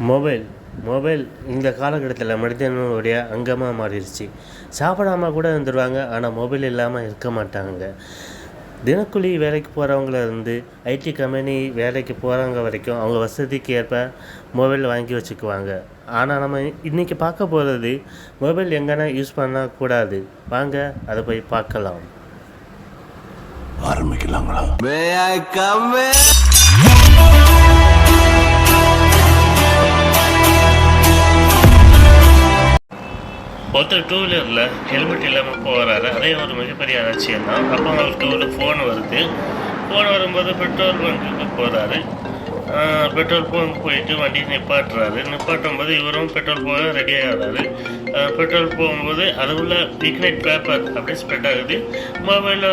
Mobile இந்த காலகட்டத்தில் மனிதனுடைய அங்கமாக மாறிடுச்சு. சாப்பிடாம கூட இருந்துருவாங்க, ஆனால் மொபைல் இல்லாமல் இருக்க மாட்டாங்க. தினக்கூலி வேலைக்கு போகிறவங்கள ஐடி கம்பெனி வேலைக்கு போகிறவங்க வரைக்கும் அவங்க வசதிக்கு ஏற்ப மொபைல் வாங்கி வச்சுக்குவாங்க. ஆனால் நம்ம இன்றைக்கி பார்க்க போகிறது மொபைல் எங்கன்னா யூஸ் பண்ணக்கூடாது. வாங்க அதை போய் பார்க்கலாம். ஆரம்பிக்கலாங்களா? ஒருத்தர் டூ வீலரில் ஹெல்மெட் இல்லாமல் போகிறாரு. அதே ஒரு மிகப்பெரிய அலட்சியம் தான். அப்போ அவருக்கு ஒரு ஃபோன் வருது. ஃபோன் வரும்போது பெட்ரோல் பங்குக்கு போகிறாரு. பெட்ரோல் பங்க் போயிட்டு வண்டி நிப்பாட்டும் போது இவரும் பெட்ரோல் போக ரெடி ஆகிறாரு. பெட்ரோல் போகும்போது அது உள்ள இக்னைட் பேப்பர் அப்படியே ஸ்ப்ரெட் ஆகுது. மொபைலில்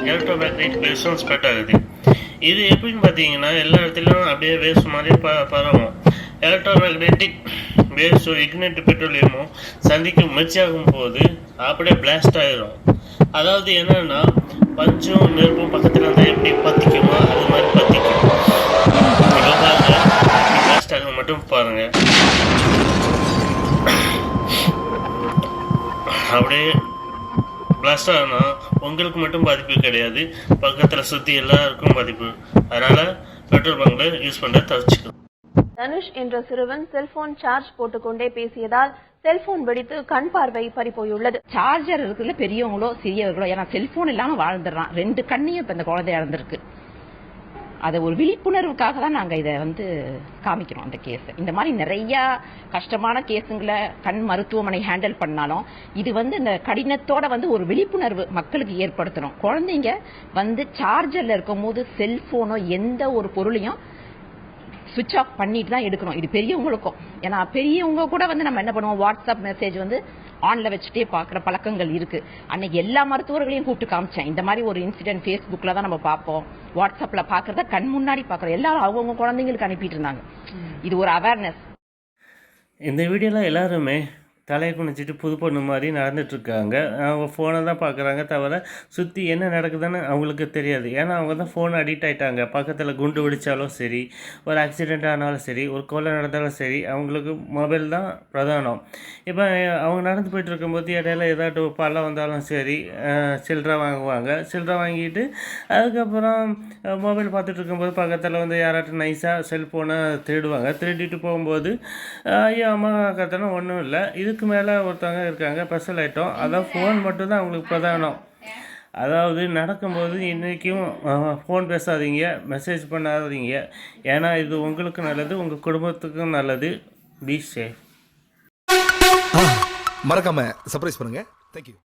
எலக்ட்ரோ மேக்னெட்டிக் வேவ்ஸும் ஸ்ப்ரெட் ஆகுது. இது எப்படின்னு பார்த்தீங்கன்னா எல்லா இடத்துலையும் அப்படியே வேவ்ஸ் மாதிரி பரவும். எலக்ட்ரோ மேக்னெட்டிக் வேவ்ஸோ இக்னைட் பெட்ரோலியமும் சந்திக்க முயற்சியாகும் போது அப்படியே பிளாஸ்ட் ஆகிடும். அதாவது என்னன்னா பஞ்சும் நெருப்பும் பக்கத்தில் இருந்தால் எப்படி பற்றிக்குமோ அது மாதிரி பற்றிக்கும். பிளாஸ்ட் ஆக மட்டும் பாருங்க. அப்படியே பிளாஸ்ட் ஆகுனா உங்களுக்கு மட்டும் பாதிப்பு கிடையாது, பக்கத்தில் சுற்றி எல்லாருக்கும் பாதிப்பு. அதனால் பெட்ரோல் பங்கில் யூஸ் பண்ண தவிர்த்துக்கணும். தனுஷ் என்ற சிறுவன் செல்போன் சார்ஜ் போட்டுக்கொண்டே பேசியதால் செல்போன் வெடித்து கண் பார்வை பறிபோயுள்ளது. சார்ஜர் இருக்குல்ல, பெரியவங்களோ சிறியவர்களோ, ஏன்னா செல்போன் இல்லாம வாழ்ந்துடுறான். 2 கண்ணையும் இப்ப இந்த குழந்தை இழந்திருக்கு. அதை ஒரு விழிப்புணர்வுக்காக தான் நாங்க இதை காமிக்கிறோம். அந்த கேஸ் இந்த மாதிரி நிறைய கஷ்டமான கேஸுங்களை கண் மருத்துவமனை ஹேண்டில் பண்ணாலும் இது இந்த கடினத்தோட ஒரு விழிப்புணர்வு மக்களுக்கு ஏற்படுத்தணும். குழந்தைங்க சார்ஜர்ல இருக்கும் போது செல்போனோ எந்த ஒரு பொருளையும் சுவிட்ச் ஆஃப் பண்ணிட்டு தான் எடுக்கணும். இது பெரியவங்களுக்கும், ஏன்னா பெரியவங்க கூட நம்ம என்ன பண்ணுவோம், வாட்ஸ்அப் மெசேஜ் ஆன்ல வச்சுட்டே பாக்குற பழக்கங்கள் இருக்கு. அன்னைக்கு எல்லா மருத்துவர்களையும் கூப்பிட்டு காமிச்சேன். இந்த மாதிரி ஒரு இன்சிடென்ட் ஃபேஸ்புக்ல தான் நம்ம பார்ப்போம், வாட்ஸ்அப்ல பாக்குறத கண் முன்னாடி பாக்குறோம். எல்லாரும் அவங்கவுங்க குழந்தைங்களுக்கு அனுப்பிட்டு இருந்தாங்க. இது ஒரு அவேர்னஸ். இந்த வீடியோலாம் எல்லாருமே தலையை குனிச்சிட்டு புது பொண்ணு மாதிரி நடந்துட்டுருக்காங்க. அவங்க ஃபோனை தான் பார்க்குறாங்க தவிர சுற்றி என்ன நடக்குதுன்னு அவங்களுக்கு தெரியாது. ஏன்னா அவங்க தான் ஃபோன் அடிக்ட் ஆகிட்டாங்க. பக்கத்தில் குண்டு வெடித்தாலும் சரி, ஒரு ஆக்சிடெண்ட் ஆனாலும் சரி, ஒரு கொலை நடந்தாலும் சரி, அவங்களுக்கு மொபைல் தான் பிரதானம். இப்போ அவங்க நடந்து போயிட்டு இருக்கும்போது இடையில ஏதாட்டும் பள்ளம் வந்தாலும் சரி, சில்லறை வாங்குவாங்க. சில்லறை வாங்கிட்டு அதுக்கப்புறம் மொபைல் பார்த்துட்டு இருக்கும்போது பக்கத்தில் யாராட்டும் நைஸாக செல்ஃபோனை திருடுவாங்க. திருடிட்டு போகும்போது ஐயோ அம்மா கத்தனும் ஒன்றும் இல்லை. இதுக்கு மேலே ஒருத்தவங்க இருக்காங்க ஸ்பெஷல் ஐட்டம். அதான் ஃபோன் மட்டும்தான் அவங்களுக்கு பிரதானம். அதாவது நடக்கும்போது இன்றைக்கும் ஃபோன் பேசாதீங்க, மெசேஜ் பண்ணாதீங்க. ஏன்னா இது உங்களுக்கு நல்லது, உங்கள் குடும்பத்துக்கும் நல்லது. Be safe. மறக்காம சர்ப்ரைஸ் பண்ணுங்க. தேங்க்யூ.